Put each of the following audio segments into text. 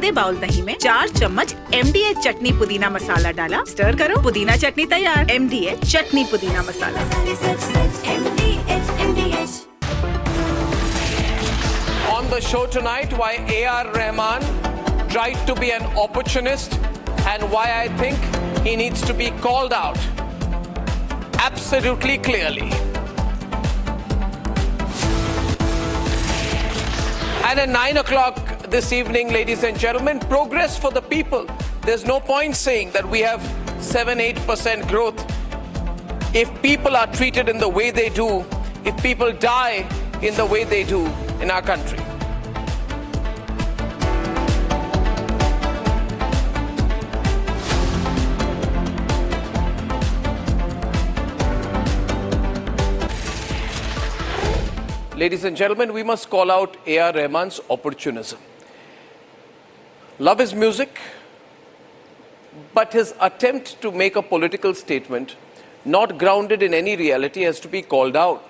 आधे बाउल दही में 4 चम्मच MDH चटनी पुदीना मसाला डाला, स्टर करो, पुदीना चटनी तैयार। MDH चटनी पुदीना मसाला। On the show tonight, why AR Rahman tried to be an opportunist and why I think he needs to be called out absolutely clearly. And at 9 o'clock this evening, ladies and gentlemen, progress for the people. There's no point saying that we have 7-8% growth if people are treated in the way they do, if people die in the way they do in our country. Ladies and gentlemen, we must call out AR Rahman's opportunism. Love his music, but his attempt to make a political statement not grounded in any reality has to be called out.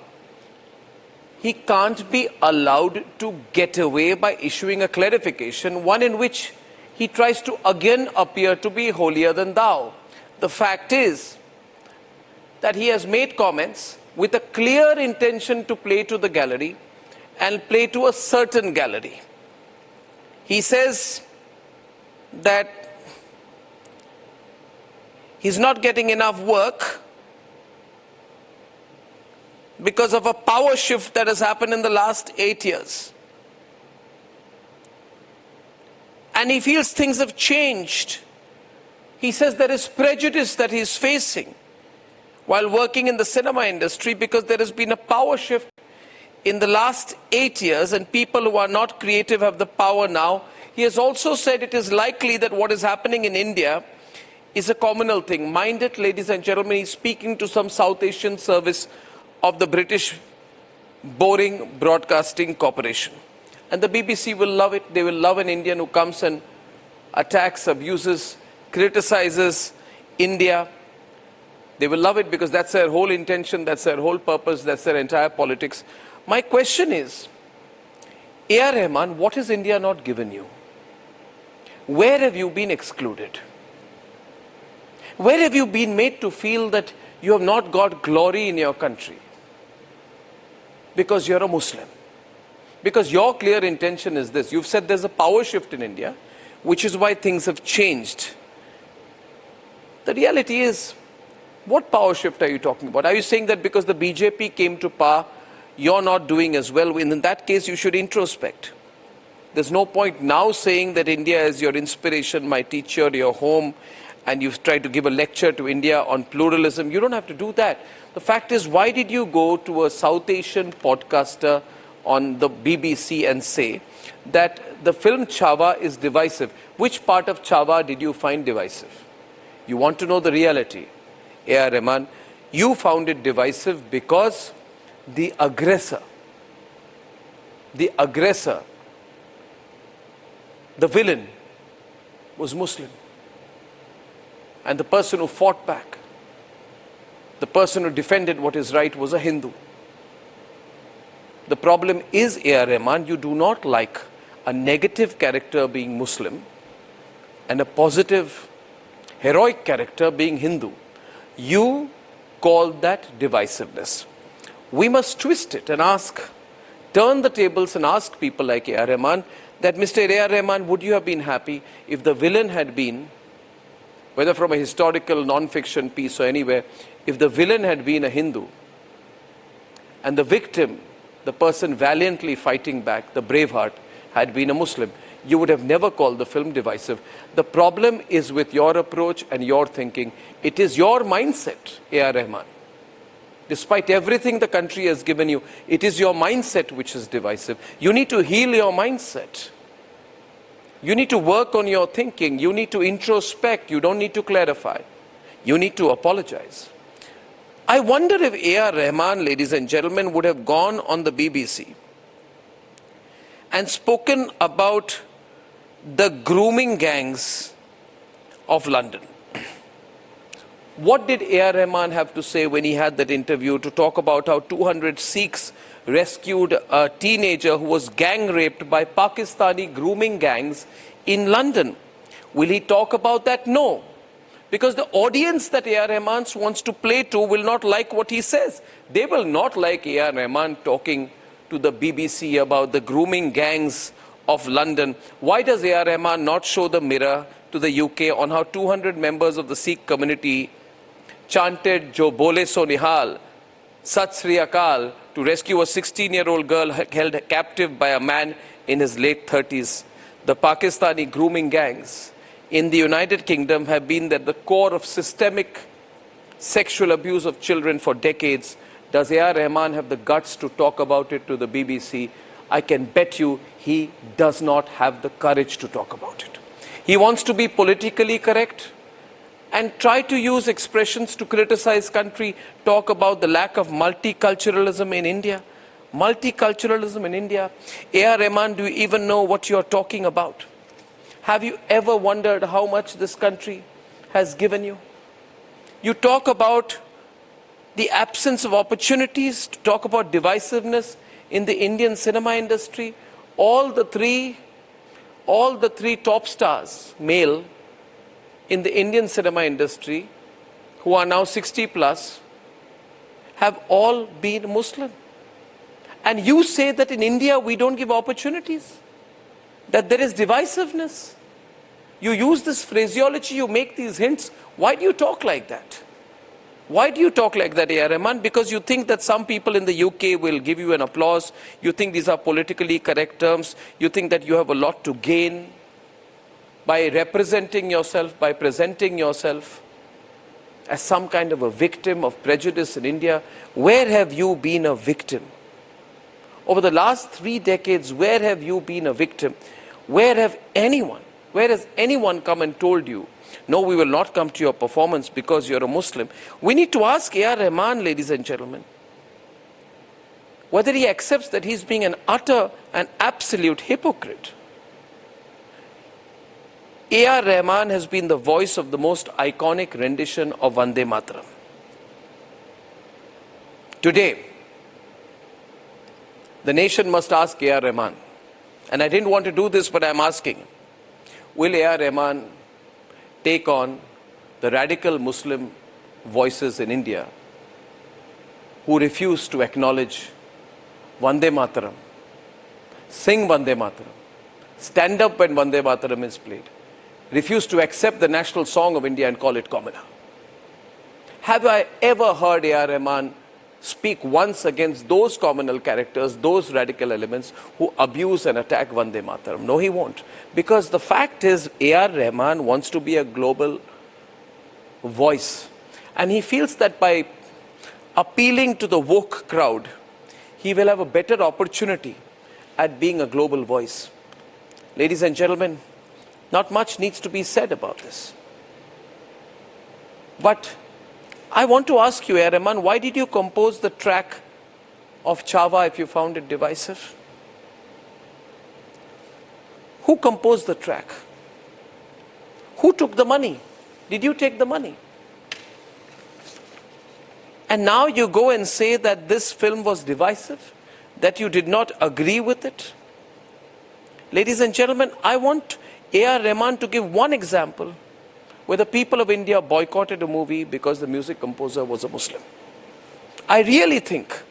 He can't be allowed to get away by issuing a clarification, one in which he tries to again appear to be holier than thou. The fact is that he has made comments with a clear intention to play to the gallery and play to a certain gallery. He says that he's not getting enough work because of a power shift that has happened in the last 8 years. And he feels things have changed. He says there is prejudice that he's facing while working in the cinema industry because there has been a power shift in the last 8 years and people who are not creative have the power now. He has also said it is likely that what is happening in India is a communal thing. Mind it, ladies and gentlemen, he's speaking to some South Asian service of the British Boring Broadcasting Corporation. And the BBC will love it. They will love an Indian who comes and attacks, abuses, criticizes India. They will love it because that's their whole intention, that's their whole purpose, that's their entire politics. My question is, AR Rahman, what has India not given you? Where have you been excluded? Where have you been made to feel that you have not got glory in your country? Because you're a Muslim. Because your clear intention is this. You've said there's a power shift in India, which is why things have changed. The reality is, what power shift are you talking about? Are you saying that because the BJP came to power, you're not doing as well? In that case, you should introspect. There's no point now saying that India is your inspiration, my teacher, your home, and you've tried to give a lecture to India on pluralism. You don't have to do that. The fact is, why did you go to a South Asian podcaster on the BBC and say that the film Chava is divisive? Which part of Chava did you find divisive? You want to know the reality. AR Rahman, you found it divisive because the aggressor, the villain was Muslim. And the person who fought back, the person who defended what is right was a Hindu. The problem is, AR Rahman, you do not like a negative character being Muslim and a positive, heroic character being Hindu. You call that divisiveness. We must twist it and ask, turn the tables and ask people like AR Rahman that, Mr. AR Rahman, would you have been happy if the villain had been, whether from a historical non-fiction piece or anywhere, if the villain had been a Hindu and the victim, the person valiantly fighting back, the braveheart, had been a Muslim? You would have never called the film divisive. The problem is with your approach and your thinking. It is your mindset, AR Rahman. Despite everything the country has given you, it is your mindset which is divisive. You need to heal your mindset. You need to work on your thinking. You need to introspect. You don't need to clarify. You need to apologize. I wonder if AR Rahman, ladies and gentlemen, would have gone on the BBC and spoken about the grooming gangs of London. What did AR Rahman have to say when he had that interview to talk about how 200 Sikhs rescued a teenager who was gang raped by Pakistani grooming gangs in London. Will he talk about that? No. Because the audience that AR Rahman wants to play to will not like what he says. They will not like AR Rahman talking to the BBC about the grooming gangs of London. Why does AR Rahman not show the mirror to the UK on how 200 members of the Sikh community chanted Jo Bole So Nihal, Sat Sri Akal, to rescue a 16-year-old girl held captive by a man in his late 30s? The Pakistani grooming gangs in the United Kingdom have been at the core of systemic sexual abuse of children for decades. Does AR Rahman have the guts to talk about it to the BBC? I can bet you he does not have the courage to talk about it. He wants to be politically correct and try to use expressions to criticize country, talk about the lack of multiculturalism in India. Multiculturalism in India. AR Rahman, do you even know what you're talking about? Have you ever wondered how much this country has given you? You talk about the absence of opportunities, to talk about divisiveness in the Indian cinema industry. All the three top stars, male, in the Indian cinema industry, who are now 60 plus, have all been Muslim. And you say that in India we don't give opportunities, that there is divisiveness. You use this phraseology, you make these hints. Why do you talk like that? Why do you talk like that, AR Rahman? Because you think that some people in the UK will give you an applause. You think these are politically correct terms. You think that you have a lot to gain by representing yourself, by presenting yourself as some kind of a victim of prejudice in India. Where have you been a victim? Over the last 3 decades, where have you been a victim? Where has anyone come and told you, no, we will not come to your performance because you're a Muslim? We need to ask AR Rahman, ladies and gentlemen, whether he accepts that he's being an utter and absolute hypocrite. AR Rahman has been the voice of the most iconic rendition of Vande Mataram. Today, the nation must ask AR Rahman, and I didn't want to do this, but I'm asking, will AR Rahman take on the radical Muslim voices in India who refuse to acknowledge Vande Mataram, sing Vande Mataram, stand up when Vande Mataram is played, refuse to accept the national song of India and call it Communal? Have I ever heard AR Rahman speak once against those communal characters, those radical elements who abuse and attack Vande Mataram? No, he won't. Because the fact is, AR Rahman wants to be a global voice. And he feels that by appealing to the woke crowd, he will have a better opportunity at being a global voice. Ladies and gentlemen, not much needs to be said about this. But I want to ask you, AR Rahman, why did you compose the track of Chava if you found it divisive? Who composed the track? Who took the money? Did you take the money? And now you go and say that this film was divisive, that you did not agree with it. Ladies and gentlemen, I want AR Rahman to give one example where the people of India boycotted a movie because the music composer was a Muslim. I really think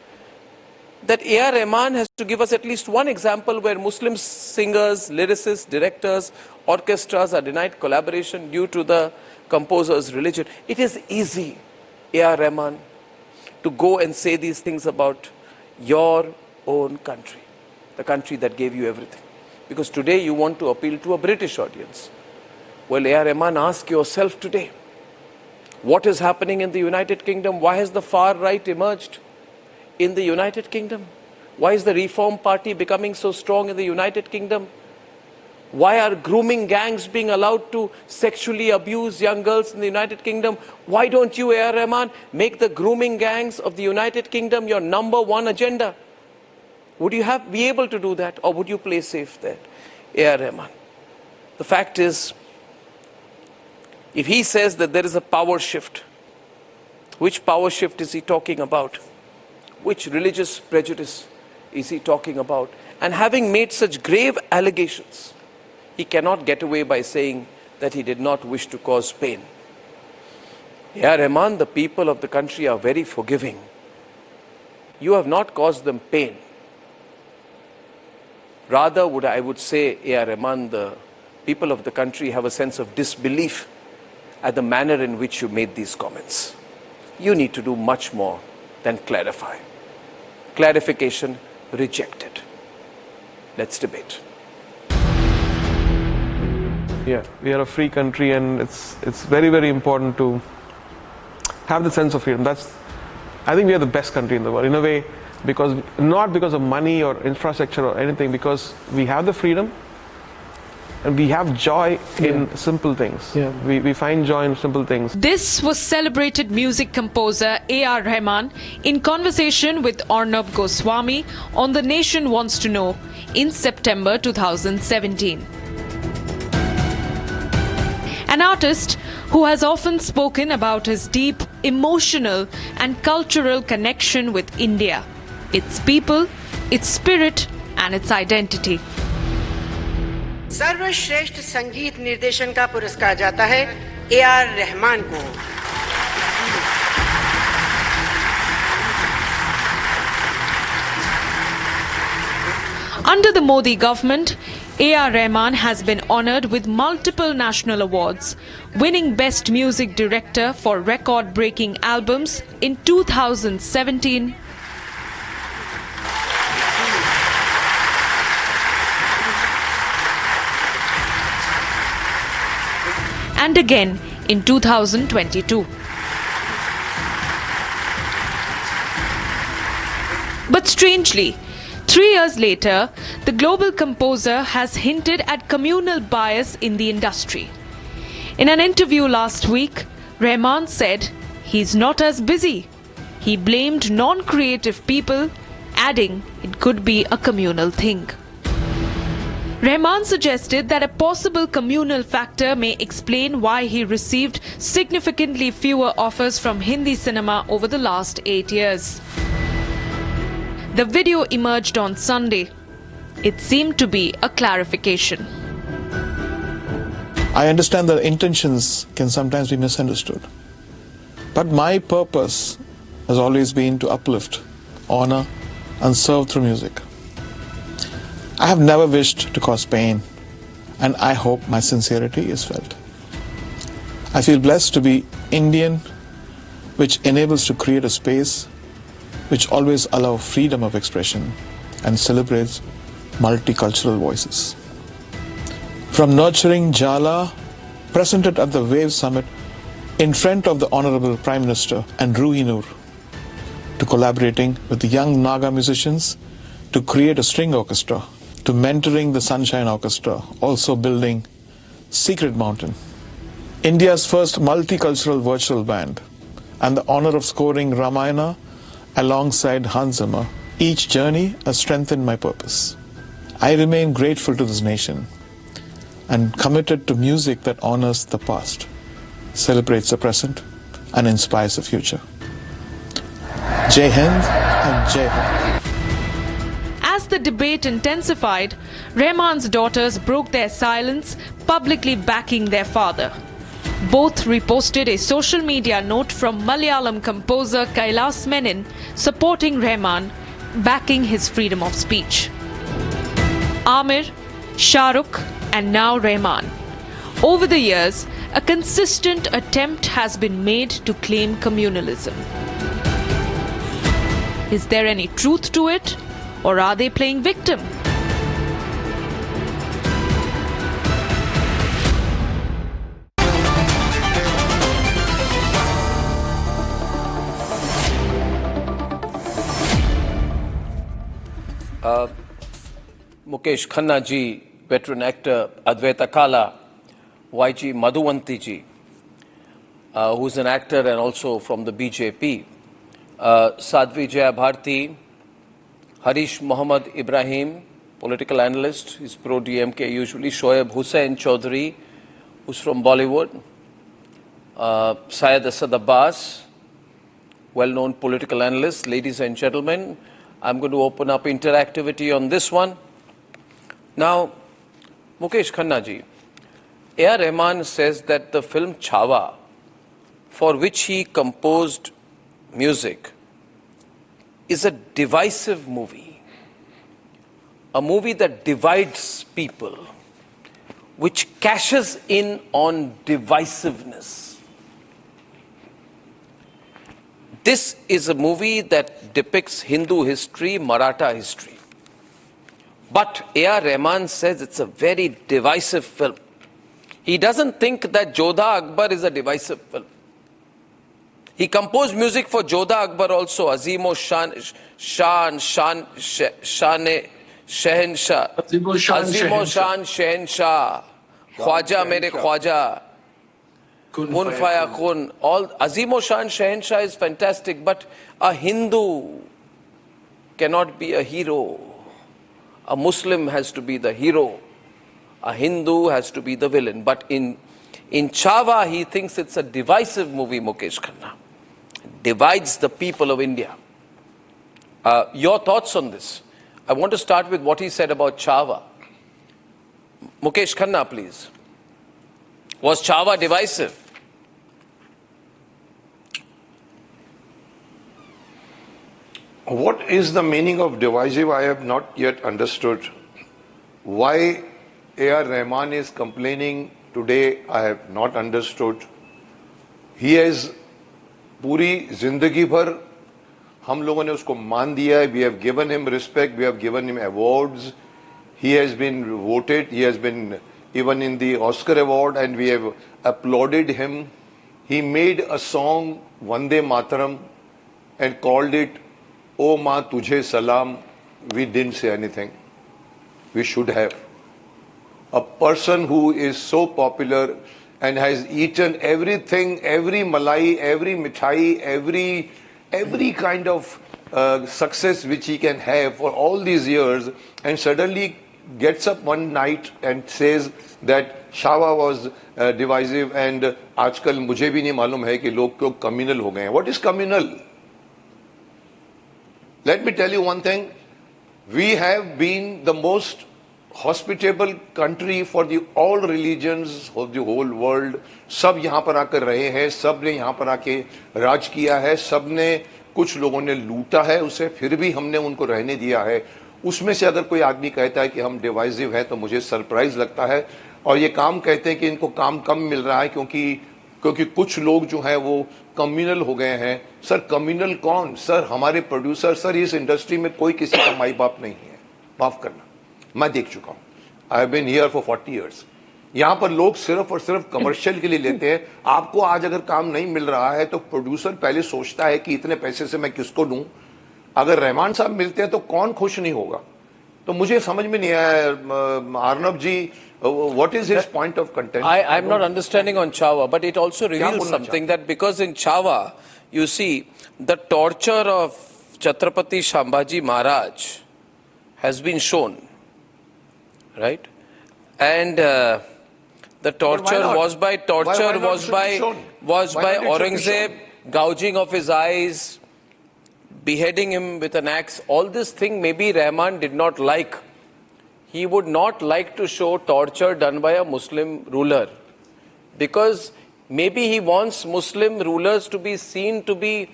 that AR Rahman has to give us at least one example where Muslim singers, lyricists, directors, orchestras are denied collaboration due to the composer's religion. It is easy, AR Rahman, to go and say these things about your own country, the country that gave you everything. Because today you want to appeal to a British audience. Well, AR Rahman, ask yourself today, what is happening in the United Kingdom? Why has the far right emerged in the United Kingdom? Why is the Reform Party becoming so strong in the United Kingdom? Why are grooming gangs being allowed to sexually abuse young girls in the United Kingdom? Why don't you, AR Rahman, make the grooming gangs of the United Kingdom your #1 agenda? Would you be able to do that, or would you play safe there, AR Rahman? The fact is, if he says that there is a power shift, which power shift is he talking about? Which religious prejudice is he talking about? And having made such grave allegations, he cannot get away by saying that he did not wish to cause pain. AR Rahman, the people of the country are very forgiving. You have not caused them pain. Rather, I would say, AR Rahman, the people of the country have a sense of disbelief at the manner in which you made these comments. You need to do much more than clarify. Clarification, rejected. Let's debate. Yeah, we are a free country, and it's very, very important to have the sense of freedom. I think we are the best country in the world in a way, not because of money or infrastructure or anything, because we have the freedom and we have joy in simple things. Yeah. We find joy in simple things. This was celebrated music composer AR Rahman in conversation with Arnab Goswami on The Nation Wants to Know in September 2017. An artist who has often spoken about his deep emotional and cultural connection with India, its people, its spirit and its identity. सर्वश्रेष्ठ संगीत निर्देशन का पुरस्कार जाता है AR Rahman को। Under the Modi government, AR Rahman has been honoured with multiple national awards, winning Best Music Director for record-breaking albums in 2017, and again in 2022. But strangely, 3 years later, the global composer has hinted at communal bias in the industry. In an interview last week, Rahman said he's not as busy. He blamed non-creative people, adding it could be a communal thing. Rahman suggested that a possible communal factor may explain why he received significantly fewer offers from Hindi cinema over the last 8 years. The video emerged on Sunday. It seemed to be a clarification. I understand that intentions can sometimes be misunderstood. But my purpose has always been to uplift, honor, and serve through music. I have never wished to cause pain, and I hope my sincerity is felt. I feel blessed to be Indian, which enables to create a space which always allows freedom of expression and celebrates multicultural voices. From nurturing Jala, presented at the Wave Summit in front of the Honorable Prime Minister and Ruhi Noor, to collaborating with the young Naga musicians to create a string orchestra, to mentoring the Sunshine Orchestra, also building Secret Mountain, India's first multicultural virtual band, and the honor of scoring Ramayana alongside Hans Zimmer. Each journey has strengthened my purpose. I remain grateful to this nation and committed to music that honors the past, celebrates the present, and inspires the future. Jai Hind and Jai Hind. As the debate intensified, Rahman's daughters broke their silence, publicly backing their father. Both reposted a social media note from Malayalam composer Kailas Menon supporting Rahman, backing his freedom of speech. Amir, Shah Rukh, and now Rahman. Over the years, a consistent attempt has been made to claim communalism. Is there any truth to it, or are they playing victim? Muskesh Khanna ji, veteran actor Advaita Kala, YG Madhuvanti ji, who's an actor and also from the BJP, Sadhvi Jaya Bharti, Harish Muhammad Ibrahim, political analyst, he's pro-DMK usually, Shoaib Hussain Chaudhary, who's from Bollywood, Syed Asad Abbas, well-known political analyst. Ladies and gentlemen, I'm going to open up interactivity on this one. Now, Muskesh Khanna ji, AR Rahman says that the film Chava, for which he composed music, is a divisive movie. A movie that divides people, which cashes in on divisiveness. This is a movie that depicts Hindu history, Maratha history. But AR Rahman says it's a very divisive film. He doesn't think that Jodha Akbar is a divisive film. He composed music for Jodha Akbar also, Azimo Shaan, Shehenshah, Azimo Shaan Shehenshah, Khwaja Mere Khwaja, Kun Faya Kun. All Azimo Shaan Shehenshah is fantastic, but a Hindu cannot be a hero. A Muslim has to be the hero. A Hindu has to be the villain. But in Chava, he thinks it's a divisive movie, Muskesh Khanna. Divides the people of India. Your thoughts on this? I want to start with what he said about Chava. Muskesh Khanna, please. Was Chava divisive? What is the meaning of divisive? I have not yet understood. Why AR Rahman is complaining today, I have not understood. He has पूरी जिंदगी भर हम लोगों ने उसको मान दिया है. We have given him respect, we have given him awards. He has been voted, he has been even in the Oscar award, and we have applauded him. He made a song, Vande Mataram, and called it O Ma Tujhe Salam. We didn't say anything. We should have. A person who is so popular and has eaten everything, every malai, every mithai, every kind of success which he can have for all these years, and suddenly gets up one night and says that Chava was divisive, and आजकल मुझे भी नहीं मालूम है कि लोग क्यों communal हो गए हैं. What is communal? Let me tell you one thing. We have been the most hospitable country for the all religions of the whole world. सब यहाँ पर आकर रहे हैं, सब ने यहाँ पर आके राज किया है, सब ने कुछ लोगों ने लूटा है उसे, फिर भी हमने उनको रहने दिया है. उसमें से अगर कोई आदमी कहता है कि हम डिवाइसिव हैं तो मुझे सरप्राइज लगता है. और ये काम कहते हैं कि इनको काम कम मिल रहा है क्योंकि कुछ लोग जो है वो कम्युनल हो गए हैं. सर कम्युनल कौन? सर हमारे प्रोड्यूसर. सर इस इंडस्ट्री में कोई किसी का माई बाप नहीं है, माफ करना, मैं देख चुका हूं. I have been here for 40 years. यहां पर लोग सिर्फ और सिर्फ कमर्शियल के लिए लेते हैं. आपको आज अगर काम नहीं मिल रहा है तो प्रोड्यूसर पहले सोचता है कि इतने पैसे से मैं किसको दूं. अगर रहमान साहब मिलते हैं तो कौन खुश नहीं होगा. तो मुझे समझ में नहीं आया अर्नब जी, what is his point of contention? I'm not understanding on Chava, but it also reveals something, that because in Chava, you see, the torture of Chhatrapati Shambhaji Maharaj has been shown, right? And the torture was by Aurangzeb, gouging of his eyes, beheading him with an axe. All this thing maybe Rahman did not like. He would not like to show torture done by a Muslim ruler, because maybe he wants Muslim rulers to be seen to be,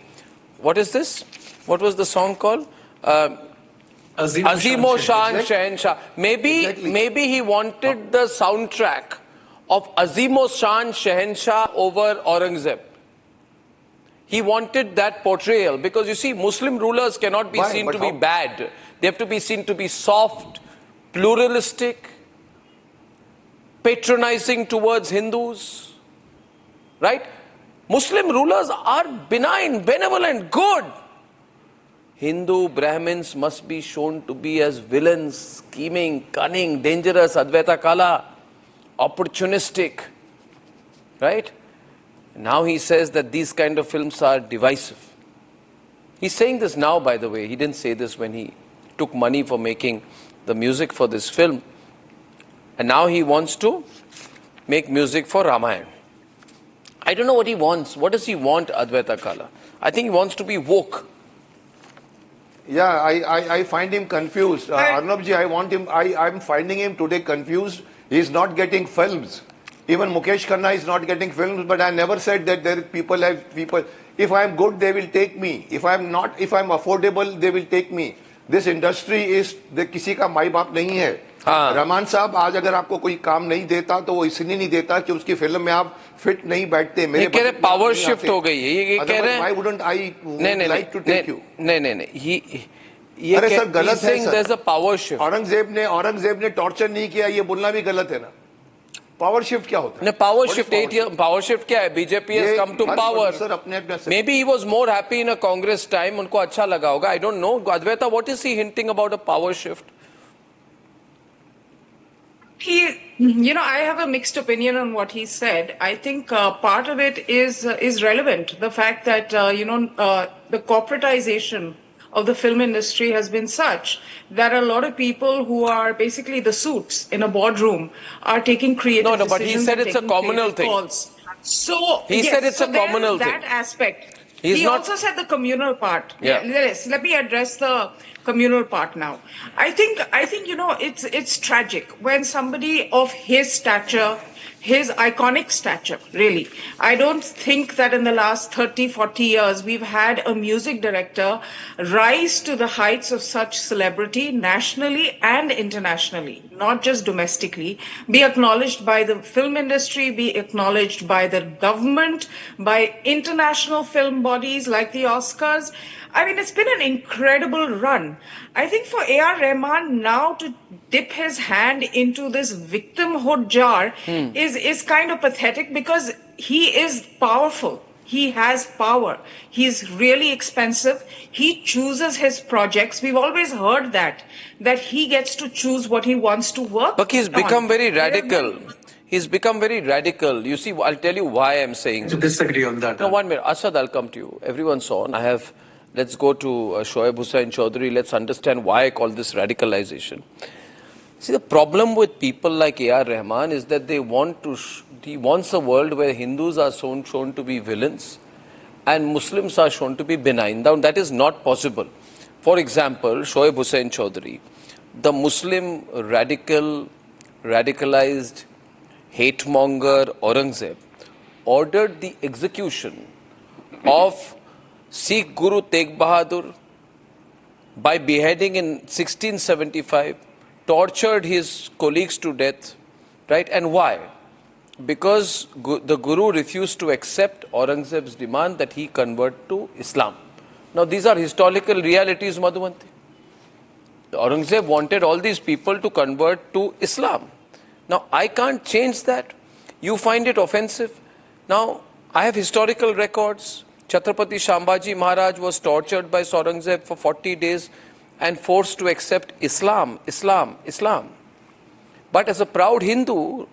what is this? What was the song called? Azimo Shaan Shehenshah. Maybe he wanted the soundtrack of Azimo Shaan Shehenshah over Aurangzeb. He wanted that portrayal, because you see, Muslim rulers cannot be seen to be bad. They have to be seen to be soft, pluralistic, patronizing towards Hindus, right? Muslim rulers are benign, benevolent, good. Hindu Brahmins must be shown to be as villains, scheming, cunning, dangerous, Advaita Kala, opportunistic, right? Now he says that these kind of films are divisive. He's saying this now, by the way. He didn't say this when he took money for making the music for this film. And now he wants to make music for Ramayana. I don't know what he wants. What does he want, Advaita Kala? I think he wants to be woke. Yeah, I find him confused. Arnab ji, I'm finding him today confused. He's not getting films. Even Muskesh Khanna is not getting films, but I never said that there people have people. If I'm good, they will take me. If I'm not, if I'm affordable, they will take me. This industry is किसी का माई बाप नहीं है. रहमान साहब आज अगर आपको कोई काम नहीं देता तो वो इसलिए नहीं देता कि उसकी फिल्म में आप फिट नहीं बैठते. मेरे कह रहे पावर शिफ्ट हो गई है. ये कह रहे हैं why wouldn't I like to take you? नहीं ये अरे सर गलत है sir. There's a power shift. Aurangzeb ने टॉर्चर नहीं किया, ये बोलना भी गलत है ना. पावर शिफ्ट क्या होता है? Power shift 8 years. Power shift क्या है? BJP has come to power. Sir अपने Maybe he was more happy in a Congress time. उनको अच्छा लगा होगा. I don't know. Advaita, what is he hinting about a power shift? I have a mixed opinion on what he said. I think part of it is relevant. The fact that the corporatization of the film industry has been such that a lot of people who are basically the suits in a boardroom are taking creative decisions. No, but he said it's a communal thing. Calls. So he said it's a communal thing. That aspect. He also said the communal part. Yeah. Yes, let me address the communal part now. I think it's tragic when somebody of his stature, his iconic stature, really. I don't think that in the last 30, 40 years we've had a music director rise to the heights of such celebrity nationally and internationally, not just domestically, be acknowledged by the film industry, be acknowledged by the government, by international film bodies like the Oscars. I mean, it's been an incredible run. I think for AR Rahman now to dip his hand into this victimhood jar is kind of pathetic because he is powerful. He has power. He's really expensive. He chooses his projects. We've always heard that he gets to choose what he wants to work on. But he's become very radical. He's become very radical. You see, I'll tell you why I'm saying this. To disagree on that. No, 1 minute. Asad, I'll come to you. Everyone's on. Let's go to Shoaib Hussain Chaudhary. Let's understand why I call this radicalization. See, the problem with people like AR Rahman is that he wants a world where Hindus are shown to be villains and Muslims are shown to be benign. Now, that is not possible. For example, Shoaib Hussain Chaudhary, the Muslim radicalized hate monger Aurangzeb, ordered the execution of Sikh Guru Tegh Bahadur by beheading in 1675, tortured his colleagues to death, right? And why? Because the Guru refused to accept Aurangzeb's demand that he convert to Islam. Now these are historical realities, Madhuvanti. Aurangzeb wanted all these people to convert to Islam. Now I can't change that. You find it offensive. Now I have historical records. Chhatrapati Shambhaji Maharaj was tortured by Aurangzeb for 40 days and forced to accept Islam. But as a proud Hindu,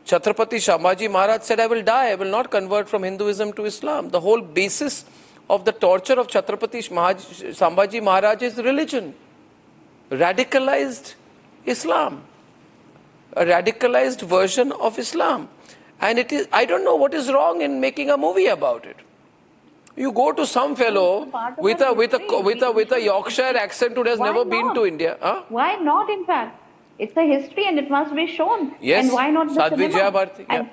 Chhatrapati Shambhaji Maharaj said, I will die, I will not convert from Hinduism to Islam. The whole basis of the torture of Chhatrapati Shambhaji Maharaj is religion. Radicalized Islam. A radicalized version of Islam. And it is, I don't know what is wrong in making a movie about it. You go to some fellow with a Yorkshire accent who has never been to India. Huh? Why not, in fact? It's a history and it must be shown. Yes. And why not the Sadhvi cinema? Bharti. Yeah.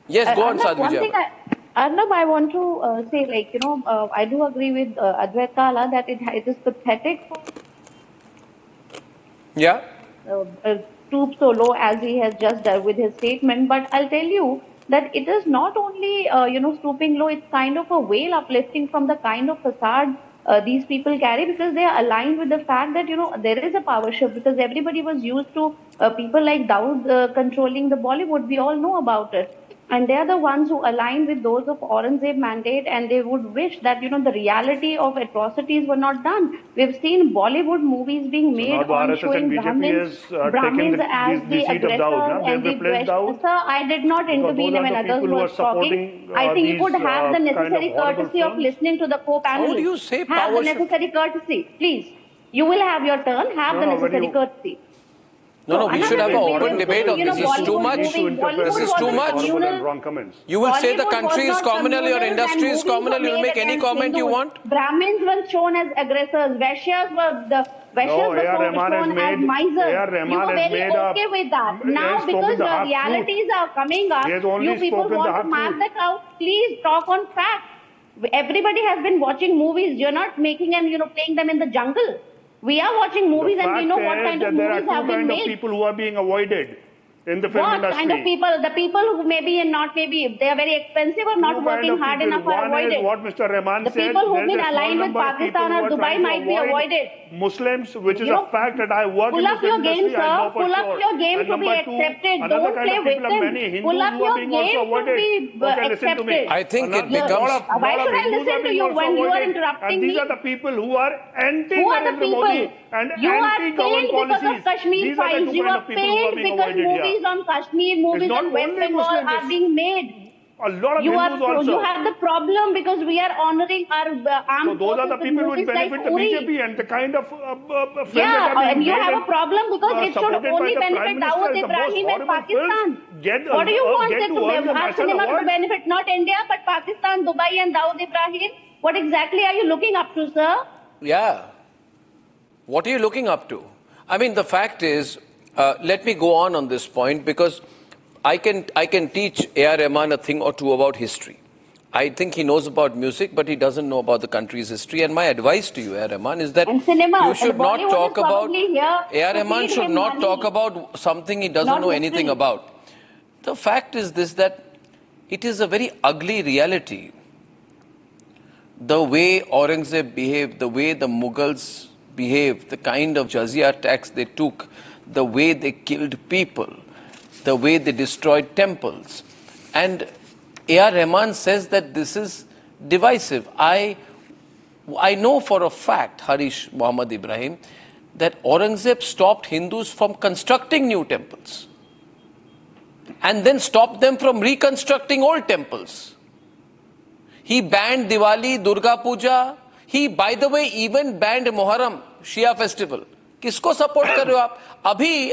Yes, go on, Sadhvi Bharti. Arnab, I want to say, I do agree with Advait Kala that it is pathetic for stoop so low as he has just done with his statement. But I'll tell you that it is not only, stooping low, it's kind of a veil uplifting from the kind of facade these people carry, because they are aligned with the fact that, there is a power shift, because everybody was used to people like Dawood controlling the Bollywood. We all know about it. And they are the ones who align with those of Aurangzeb mandate, and they would wish that, the reality of atrocities were not done. We've seen Bollywood movies being made on showing Brahmins as the aggressor and the aggressor. Sir, I did not intervene when others were talking. I think you would have the necessary courtesy of listening to the co-panelists. How do you say have power the necessary courtesy, please. You will have your turn. Have the necessary courtesy. No, we should have an open debate on this. This is too much. This is too much. Wrong comments. You will say the country is communal, your industry is communal, you will make any comment you want. Brahmins were shown as aggressors, Vaishyas were shown as misers. You were very okay with that. Now, because the realities are coming up, you people want to mark that out. Please talk on facts. Everybody has been watching movies. You're not making and playing them in the jungle. We are watching movies and we know what kind of movies have been made. There are two kinds of people who are being avoided in the film industry. What kind of people? The people who maybe and not maybe, if they are very expensive or not working hard enough are avoided. What Mr. Rahman the said, people who've been aligned with Pakistan or Dubai might be avoided. Muslims, which is a fact that I work in this Pull up your game, industry, sir. Pull up your game to be accepted. Don't play victim. Pull up your game to be accepted. I think it becomes... Why should I listen to you when you are interrupting me? These are the people who are anti-Narendra Modi and You anti-government policies. are paid because of Kashmir Files. You are paid because movies on Kashmir, movies on West Bengal are being made. A lot of Hindus also. You have the problem because we are honoring our armed forces. So those are the people who will benefit the BJP and the kind of film that are and being you made have a problem because it should only benefit Dawood Ibrahim and Pakistan. What do you want it to our cinema to benefit not India but Pakistan, Dubai and Dawood Ibrahim? What exactly are you looking up to, sir? Yeah. What are you looking up to? I mean, the fact is, let me go on this point because I can teach AR Rahman a thing or two about history. I think he knows about music, but he doesn't know about the country's history. And my advice to you, AR Rahman, is that you should not talk about... AR Rahman should not talk about something he doesn't know anything about. The fact is this, that it is a very ugly reality. The way Aurangzeb behaved, the way the Mughals behaved, the kind of jizya tax they took, the way they killed people, the way they destroyed temples. And AR Rahman says that this is divisive. I know for a fact, Harish Muhammad Ibrahim, that Aurangzeb stopped Hindus from constructing new temples and then stopped them from reconstructing old temples. He banned Diwali, Durga Puja. He, by the way, even banned Muharram, Shia festival. किसको support कर रहे हो आप? अभी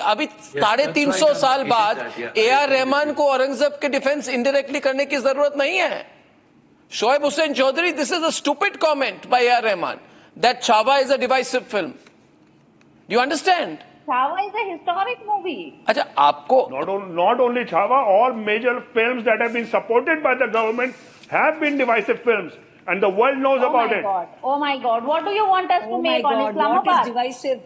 350 साल बाद AR Rahman को औरंगजेब के डिफेंस इनडायरेक्टली करने की जरूरत नहीं है. Shoaib Hussain Chaudhary, this is a stupid comment by AR Rahman that Chava is a divisive film. Do you understand? Chava is a historic movie. अच्छा आपको not only Chava, all major films that have been supported by the government have been divisive films. And the world knows about it. Oh my God. What do you want us to make on Islamabad? What is divisive?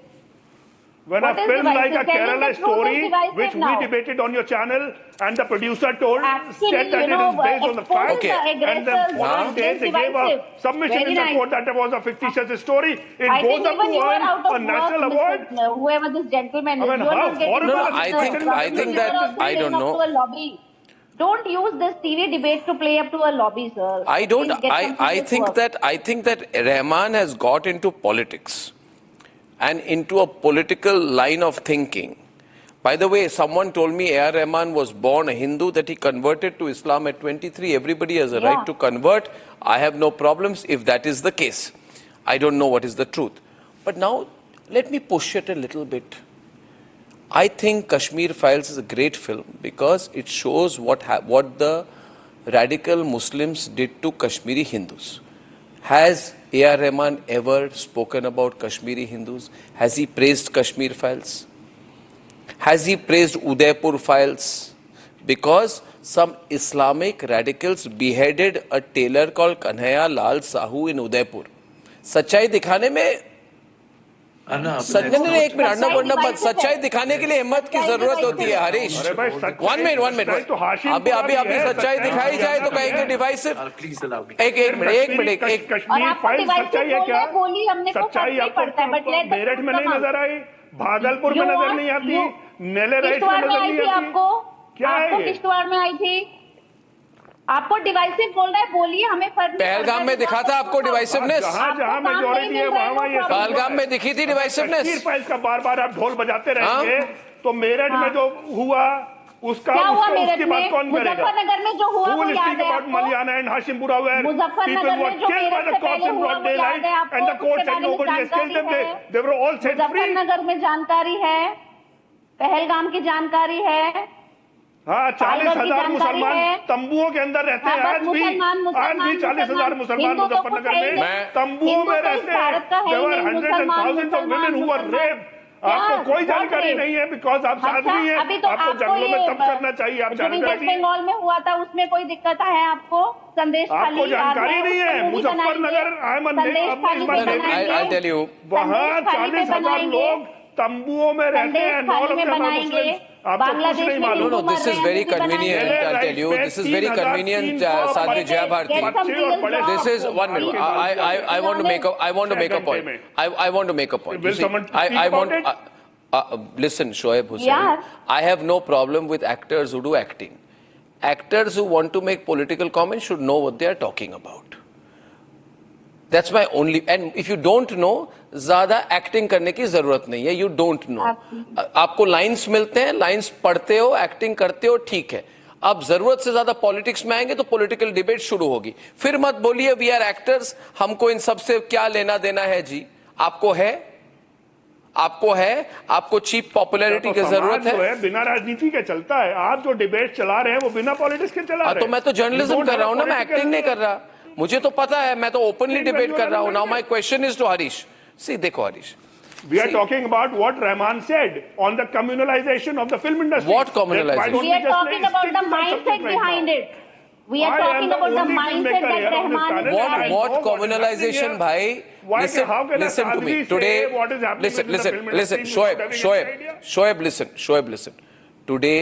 When a film like a Kerala story, which we debated on your channel, and the producer said that it is based on the facts, and then following day they gave a submission in the court that it was a fictitious story, it goes up to earn a national award. Whoever this gentleman is, I think that, I don't know. Don't use this TV debate to play up to a lobby, sir. I think that Rahman has got into politics and into a political line of thinking. By the way, someone told me AR Rahman was born a Hindu, that he converted to Islam at 23. Everybody has a right to convert. I have no problems if that is the case. I don't know what is the truth. But now, let me push it a little bit. I think Kashmir Files is a great film because it shows what the radical Muslims did to Kashmiri Hindus. Has AR Rahman ever spoken about Kashmiri Hindus? Has he praised Kashmir Files? Has he praised Udaipur Files? Because some Islamic radicals beheaded a tailor called Kanhaiya Lal Sahu in Udaipur. सच्चाई दिखाने में एक minute Arnab सच्चाई दिखाने के लिए हिम्मत की जरूरत होती है हरीश. 1 मिनट अभी सच्चाई दिखाई जाए तो कहेंगे डिवाइसिव. एक मिनट कश्मीर फाइल्स सच्चाई है क्या? सच्चाई आपको मेरठ में नहीं नजर आई, भागलपुर में नजर नहीं आती, नेले राइस में नजर नहीं आती, क्या है? किश्तवाड़ में आई थी. आपको डिवाइसिव बोल रहा है, बोलिए, हमें फर्क नहीं. पहलगाम में दिखा था आपको डिवाइसिवनेस? जहां मेजॉरिटी है वहां ये पहलगाम में दिखी थी डिवाइसिवनेस. का बार आप ढोल बजाते रहेंगे तो मेरठ में जो हुआ उसका उसकी बात कौन करेगा? मुजफ्फरनगर में जो हुआ वो याद है आपको? Malyana and Hashimpura where Muzaffarnagar में जो मेरठ से पहले हुआ वो याद है आपको? and the court said nobody has killed them. They were all set free. Muzaffarnagar में जानकारी है? पहलगाम की जानकारी है। हाँ, 40,000 मुसलमान तंबुओं के अंदर रहते हैं। आज भी 40,000 मुसलमान मुजफ्फरनगर में तंबुओं में रहते हैं। There were hundreds and thousands of women who were raped. आपको कोई जानकारी नहीं है, बिकॉज आप आदमी हैं। आपको जंगलों में तब करना चाहिए। आप वेस्ट बंगाल में हुआ था, उसमें कोई दिक्कत है आपको? संदेश आपको जानकारी नहीं है। मुजफ्फरनगर वहाँ 40,000 लोग तंबुओं में रहते हैं। No, no, this is very convenient, I'll tell you. This is very convenient, Sadhvi Jayabharti. This is 1 minute. I want to make a point. I want to make a point. Listen, Shoaib Hussain. I have no problem with actors who do acting. Actors who want to make political comments should know what they are talking about. That's my only, and if you don't know, ज़्यादा acting करने की जरूरत नहीं है. You don't know. आपको lines मिलते हैं, lines पढ़ते हो, एक्टिंग करते हो, ठीक है. अब जरूरत से ज्यादा पॉलिटिक्स में आएंगे तो पॉलिटिकल डिबेट शुरू होगी. फिर मत बोलिए वी आर एक्टर्स, हमको इन सब से क्या लेना देना है जी. आपको है, आपको चीप पॉपुलैरिटी की जरूरत है. बिना राजनीति के चलता है. आप जो डिबेट चला रहे हैं वो बिना पॉलिटिक्स के चला रहे हैं. तो मैं तो जर्नलिज्म कर रहा हूं ना, मैं एक्टिंग नहीं कर रहा. मुझे तो पता है, मैं तो ओपनली डिबेट कर रहा हूं. Now my question is to Harish. See, देखो Harish, we are talking about what Rahman said on the communalization of the film industry. What communalization? We are talking about the mindset behind it. We are talking about the mindset that Rahman is what communalization, bhai? Listen to me. Today, listen, Shoaib, listen. Today,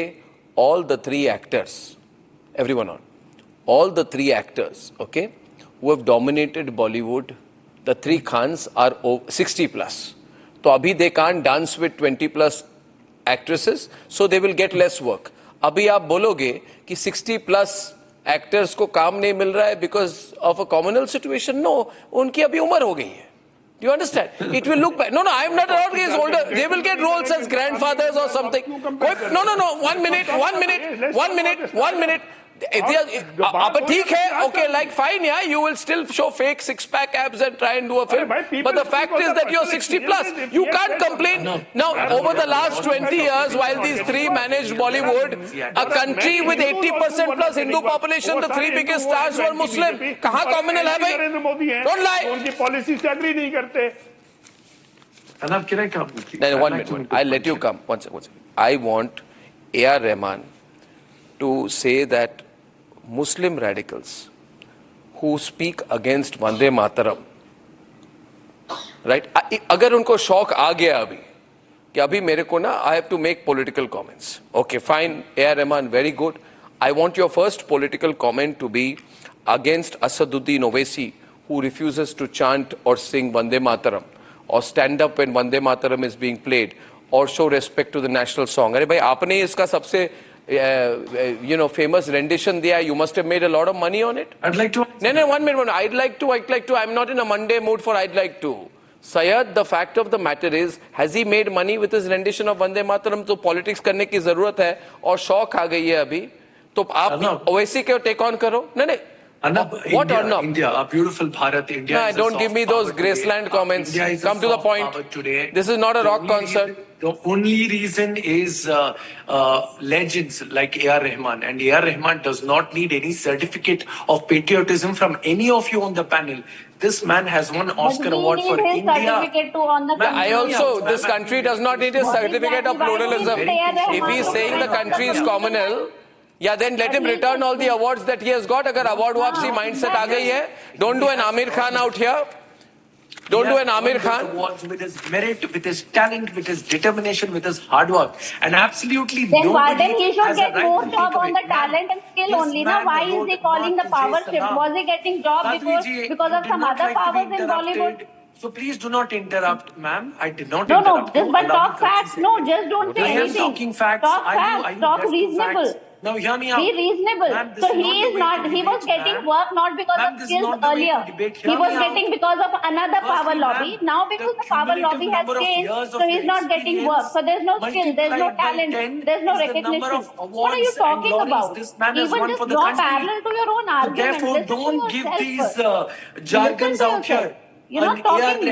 all the three actors, everyone on, all the three actors, okay, who have dominated Bollywood, the three Khans are 60 plus. So abhi they can't dance with 20 plus actresses, so they will get less work. Abhi aap bologe ki 60 plus actors ko kaam nahi mil raha hai because of a communal situation. No, unki abhi umar ho gayi hai. Do you understand? It will look bad. No, I am not allowed to get older. They will get roles as grandfathers or something. No. 1 minute. But ठीक है, okay, like fine, yeah, you will still show fake six-pack abs and try and do a film. But the fact is that you're 60 plus. You can't complain. Now, over the last 20 years, while these three managed Bollywood, a country with 80% plus Hindu population, the three biggest stars were Muslim. कहाँ communal है भाई? Don't lie. उनकी policy से agree नहीं करते. Arnab, can I come? Then 1 minute. I'll let you come. One second. I want AR Rahman to say that Muslim radicals who speak against Vande Mataram, right? अगर उनको शौक आ गया अभी कि अभी मेरे को ना I have to make political comments. Okay, fine. AR Rahman, very good. I want your first political comment to be against Asaduddin Owaisi, who refuses to chant or sing Vande Mataram or stand up when Vande Mataram is being played or show respect to the national song. अरे भाई आपने इसका सबसे famous rendition दिया. You must have made a lot of money on it. I'd like to. No, 1 minute. I'd like to. I'm not in a Monday mood for I'd like to. Syed, the fact of the matter is, has he made money with his rendition of Vande Mataram? तो politics करने की जरूरत है और शौक आ गई है अभी. तो आप वैसे क्यों take on करो? नहीं. Arnab, what Arnab? India, a beautiful Bharat. India. No, don't give me those Graceland comments. Come to the point. Today. This is not a rock concert. The only reason is legends like AR Rahman. And AR Rahman does not need any certificate of patriotism from any of you on the panel. This man has won Oscar award for India. I also, this country does not need a certificate of pluralism. If he is saying the country is communal, yeah, then let him return all the awards that he has got. Agar award wapsi mindset aa gayi hai, don't do an Amir Khan out here. Don't do an Amir Khan. Awards with his merit, with his talent, with his determination, with his hard work, and absolutely then nobody then he should has get a right more to job take on away. the talent and skill only. Now, why is he calling the power shift? Was he getting job because of some other powers in Bollywood? So please do not interrupt, ma'am. I did not No, interrupt. just but talk facts. No, just don't say I am anything. talking facts. Talk Are you facts. Talk deaf to reasonable. facts? Now hear me out. Be reasonable. So he is not. He was getting work not because of skills earlier. He was getting because of another power lobby. Now because the power lobby has changed, so he's not getting work. So there's no skill, there's no talent, there's no recognition. What are you talking about? Even just draw parallel to your own argument. Therefore, don't give these jargons out here. You're not talking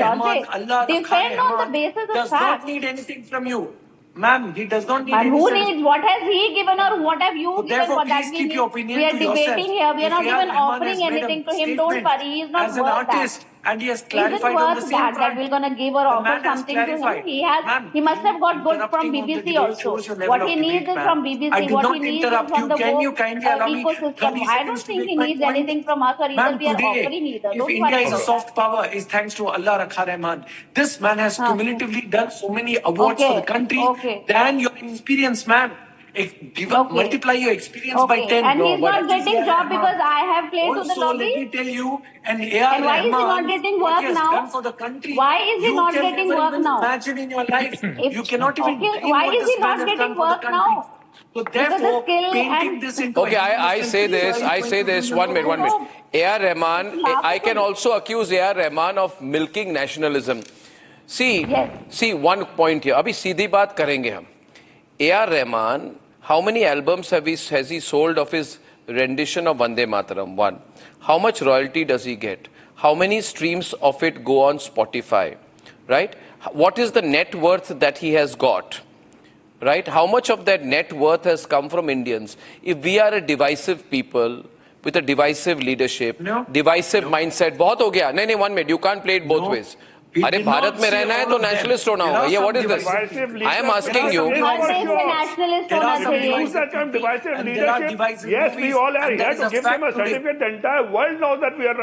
logic. Defend on the basis of facts. Does not need anything from you. Ma'am, he does not need And any who sense. needs? What has he given or what have you So given? therefore, For that please we keep need? your opinion We are to yourself. debating here. We are If not A.R. even Rahman offering has made anything a to him. Don't statement worry. He is not as an worth artist that. and he has Isn't clarified on the worth same that front. we're gonna give or The offer man has something to him. clarified. Ma'am, He must have got good from interrupting on the BBC debate also. shows your level What of he needs debate, is ma'am. from I BBC. did What not he needs is interrupt from you. the Can you woke kindly allow me ecosystem. 30 I seconds don't to think make he my needs point? anything from us or either Ma'am, we are today, offering either. if Don't India worry is a about soft power, is thanks to Allah Rakha Rahman. This man has that. cumulatively done so many awards for the Okay. country Okay. than your experience, ma'am. Okay. Multiply your experience by Okay. 10. And he's but- not getting job because I have played to the Also, lobby. let me tell you, an A.R. And why is he not Rahman, getting what work he has now? done for the country, Why is he you not can getting never work even now? imagine in your life. You cannot even Okay, dream why what is this he man not has getting done for the work country. now? So Because the therefore, skill painting and this into Okay, a I say this, one minute, 1 minute. A.R. Rahman, I can also accuse A.R. Rahman of milking nationalism. See, one point here. Abhi सीधी बात करेंगे हम. A.R. Rahman, how many albums has he sold of his rendition of Vande Mataram? One. How much royalty does he get? How many streams of it go on Spotify? Right? What is the net worth that he has got? Right? How much of that net worth has come from Indians? If we are a divisive people with a divisive leadership, divisive mindset, बहुत हो गया. नहीं, 1 minute. You can't play it both ways. अरे भारत में रहना है तो nationalist होना होगा. ये what is this? I am asking you. nationalist होना चाहिए. Use that term divisive leadership. Yes, we all are here to give them a certificate. The entire world knows that we are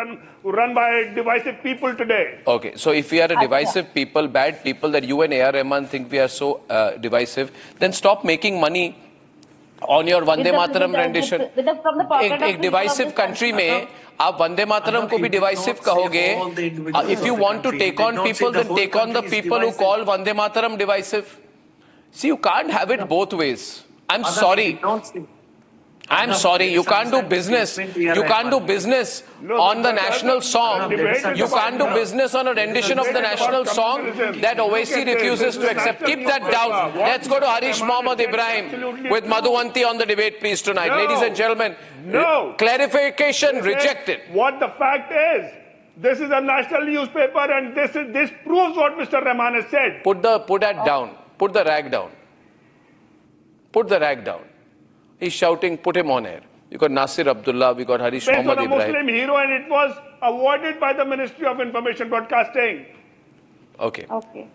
run by divisive people today. Okay, so if we are a divisive people, bad people, that you and A.R. Rahman think we are so divisive, then stop making money on your Vande Mataram rendition. एक divisive country में आप वंदे मातरम को भी divisive कहोगे. If you want to take on people, then take on the people who call Vande Mataram divisive. See, you can't have it both ways. I'm sorry. I'm sorry, you can't do business. You can't do business on the national song. You can't do business on a rendition of the national song that Owaisi refuses to accept. Keep that down. Let's go to Harish Mohammad Ibrahim with Madhuvanti on the debate, please, tonight. Ladies and gentlemen, clarification rejected. What the fact is, this is a national newspaper and this proves what Mr. Rahman has said. Put that down. Put the rag down. Put the rag down. He's shouting, put him on air. You got Nasir Abdullah, we got Harish Based Mohammad on a Ibrahim. Muslim hero, and it was awarded by the Ministry of Information Broadcasting. Okay. Okay.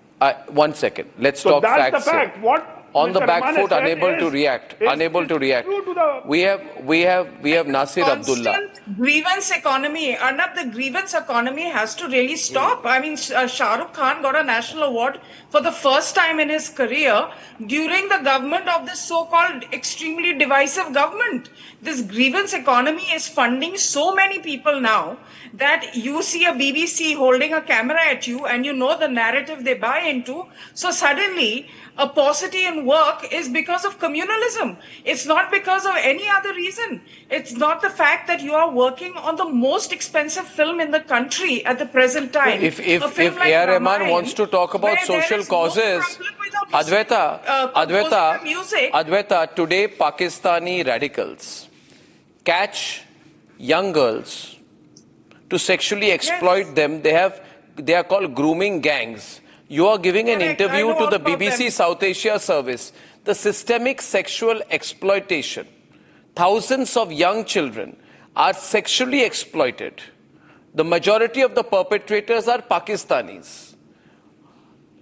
1 second. Let's So talk that's facts the fact. here. What On the Mr. back Rahman foot, has said unable to is- react. is Unable to react. true to the- We have Nasir Abdullah. Constant grievance economy. Arnab, the grievance economy has to really stop. I mean, Shah Rukh Khan got a national award for the first time in his career during the government of this so-called extremely divisive government. This grievance economy is funding so many people now that you see a BBC holding a camera at you and you know the narrative they buy into. So suddenly, a paucity in work is because of communalism. It's not because of any other reason. It's not the fact that you are working on the most expensive film in the country at the present time. If A film like A.R. Rahman Ramayana, wants to talk about where there social is no causes, problem with Adwaita, today Pakistani radicals catch young girls to sexually exploit them. They are called grooming gangs. You are giving an Correct. interview I know to the all about BBC them. South Asia service. The systemic sexual exploitation. Thousands of young children are sexually exploited. The majority of the perpetrators are Pakistanis.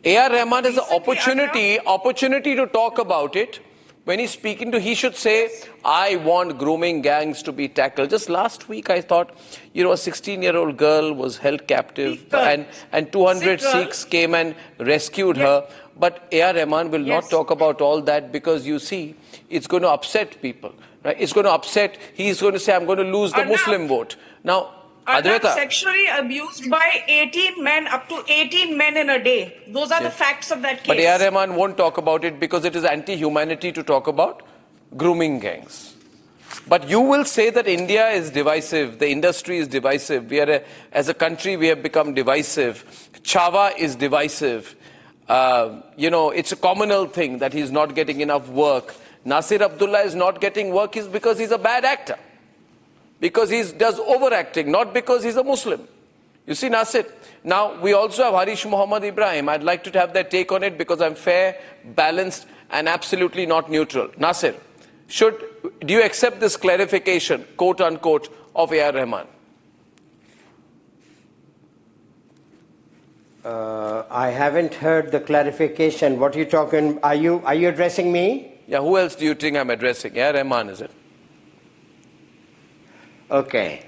A.R. Rahman has an opportunity to talk about it. When he's speaking he should say, I want grooming gangs to be tackled. Just last week, I thought, a 16-year-old girl was held captive and 200 Sikhs came and rescued her. But A.R. Rahman will not talk about all that because you see, it's going to upset people. Right? It's going to upset, he's going to say, I'm going to lose the Muslim vote. Now, Adwaita, sexually abused by 18 men, up to 18 men in a day. Those are the facts of that case. But A.R. Rahman won't talk about it because it is anti-humanity to talk about grooming gangs. But you will say that India is divisive, the industry is divisive, as a country we have become divisive, Chava is divisive, it's a communal thing that he's not getting enough work. Nasir Abdullah is not getting work because he's a bad actor. Because he does overacting, not because he's a Muslim. You see, Nasir. Now, we also have Harish Mohammad Ibrahim. I'd like to have their take on it because I'm fair, balanced, and absolutely not neutral. Nasir, do you accept this clarification, quote unquote, of AR Rahman? I haven't heard the clarification. What are you talking? Are you addressing me? Yeah, who else do you think I'm addressing? AR Rahman, is it? Okay,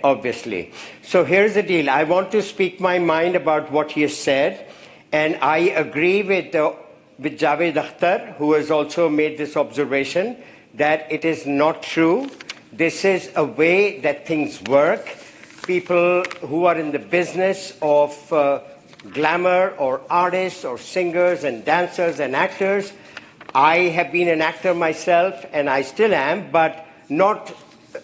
obviously. So here's the deal. I want to speak my mind about what he has said, and I agree with Javed Akhtar, who has also made this observation, that it is not true. This is a way that things work. People who are in the business of glamour, or artists, or singers, and dancers, and actors. I have been an actor myself, and I still am, but not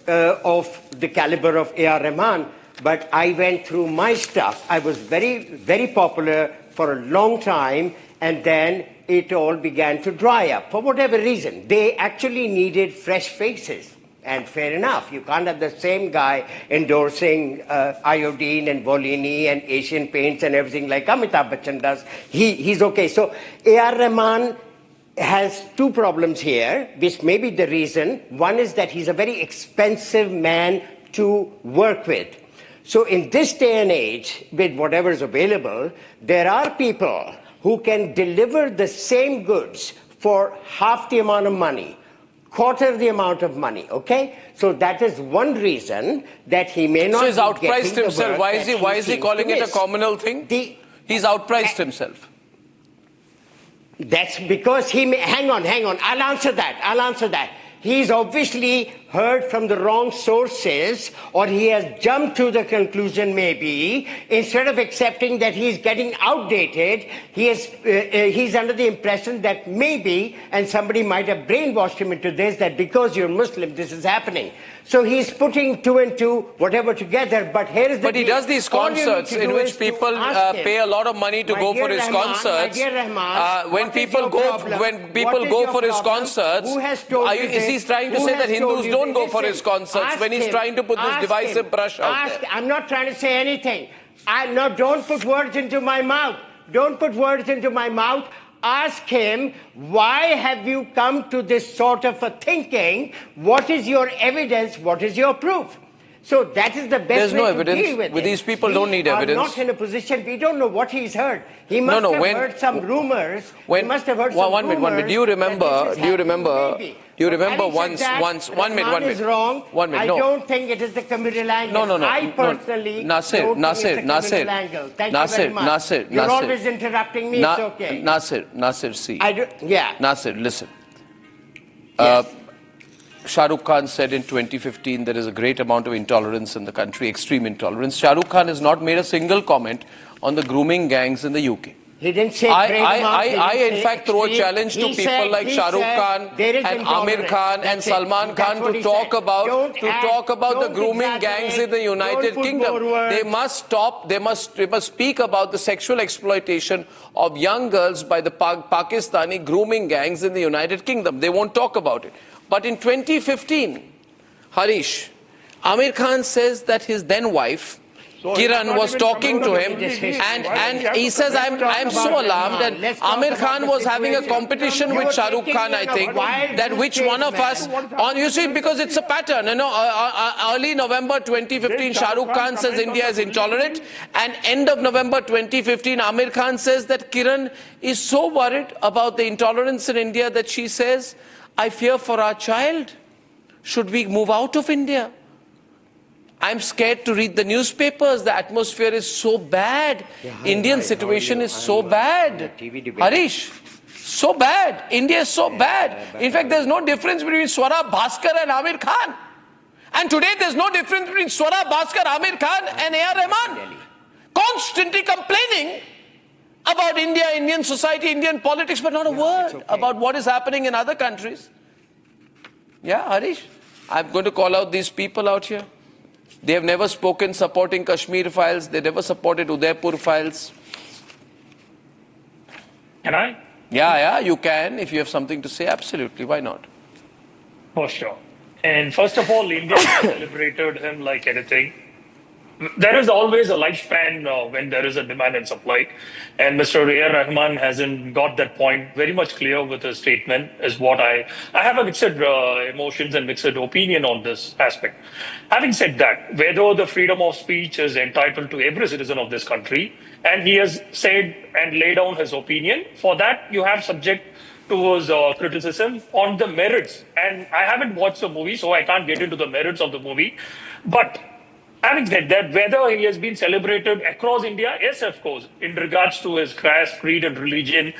of the caliber of AR Rahman, but I went through my stuff. I was very, very popular for a long time, and then it all began to dry up for whatever reason. They actually needed fresh faces, and fair enough. You can't have the same guy endorsing iodine and Volini and Asian paints and everything like Amitabh Bachchan does. He's okay. So AR Rahman has two problems here, which may be the reason. One is that he's a very expensive man to work with. So in this day and age, with whatever is available, there are people who can deliver the same goods for half the amount of money, quarter the amount of money, okay? So that is one reason that he may not. So he's outpriced himself. Why is he calling it a communal thing? He's outpriced himself. That's because he may, hang on, I'll answer that. He's obviously heard from the wrong sources, or he has jumped to the conclusion maybe, instead of accepting that he's getting outdated, he's under the impression that maybe, and somebody might have brainwashed him into this, that because you're Muslim, this is happening. So he's putting two and two, whatever, together. But here is the But he does these concerts in which people pay a lot of money to go for his concerts. When people go for his concerts, is he trying to say that Hindus don't go for his concerts when he's trying to put this divisive brush out there? I'm not trying to say anything. Don't put words into my mouth. Ask him, why have you come to this sort of a thinking? What is your evidence? What is your proof? So that is the best way to deal with it. These people don't need evidence. We are not in a position. We don't know what he's heard. He must have heard some rumors. One minute. Do you remember once? One minute. Is wrong. 1 minute. I don't think it is the communal angle. No. I personally don't think it's a communal angle. Thank you very much. You're always interrupting me. It's okay. Nasir, see. Yeah. Nasir, listen. Yes. Shah Rukh Khan said in 2015 there is a great amount of intolerance in the country, extreme intolerance. Shah Rukh Khan has not made a single comment on the grooming gangs in the UK. He didn't say I in fact throw a challenge to people like Shah Rukh Khan and Amir Khan and Salman Khan to talk about the grooming gangs in the United Kingdom. They must stop. They must speak about the sexual exploitation of young girls by the Pakistani grooming gangs in the United Kingdom. They won't talk about it. But in 2015, Harish, Amir Khan says that his then wife, Kiran, was talking to him, and he says, I'm so alarmed that Amir Khan was having a competition with Shah Rukh Khan, I think, that which one of us, you see, because it's a pattern, early November 2015, Shah Rukh Khan says India is intolerant, and end of November 2015, Amir Khan says that Kiran is so worried about the intolerance in India that she says, I fear for our child. Should we move out of India? I'm scared to read the newspapers. The atmosphere is so bad. Indian situation is so bad. Harish, so bad. India is so bad. In fact, there's no difference between Swara Bhaskar and Amir Khan. And today there's no difference between Swara Bhaskar, Amir Khan and AR Rahman. Constantly complaining about India, Indian society, Indian politics, but not a word about what is happening in other countries. Yeah, Harish, I'm going to call out these people out here. They have never spoken supporting Kashmir Files. They never supported Udaipur Files. Can I? Yeah, you can. If you have something to say, absolutely. Why not? For sure. And first of all, India celebrated him like anything. there is always a lifespan when there is a demand and supply. And Mr. AR Rahman hasn't got that point very much clear with his statement, is what I have a mixed emotions and mixed opinion on this aspect. Having said that, whether the freedom of speech is entitled to every citizen of this country, and he has said and laid down his opinion, for that you have subject to his criticism on the merits. And I haven't watched the movie, so I can't get into the merits of the movie. But having said that, whether he has been celebrated across India, yes, of course, in regards to his caste, creed, and religion.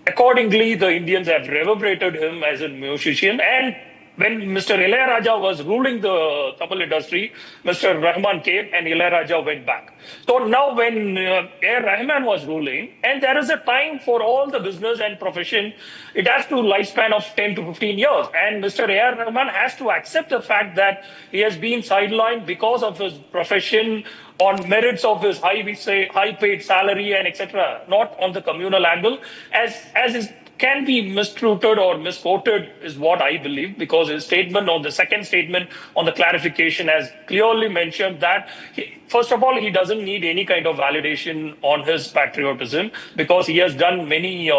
Accordingly, the Indians have reverberated him as a musician. And when Mr. Ilayaraja was ruling the Tamil industry, Mr. Rahman came and Ilayaraja went back. So now when AR Rahman was ruling, and there is a time for all the business and profession, it has to lifespan of 10 to 15 years. And Mr. AR Rahman has to accept the fact that he has been sidelined because of his profession, on merits of his high paid salary and etc., not on the communal angle, as is can be mistreated or misquoted is what I believe, because his statement on the second statement on the clarification has clearly mentioned that, first of all, he doesn't need any kind of validation on his patriotism, because he has done many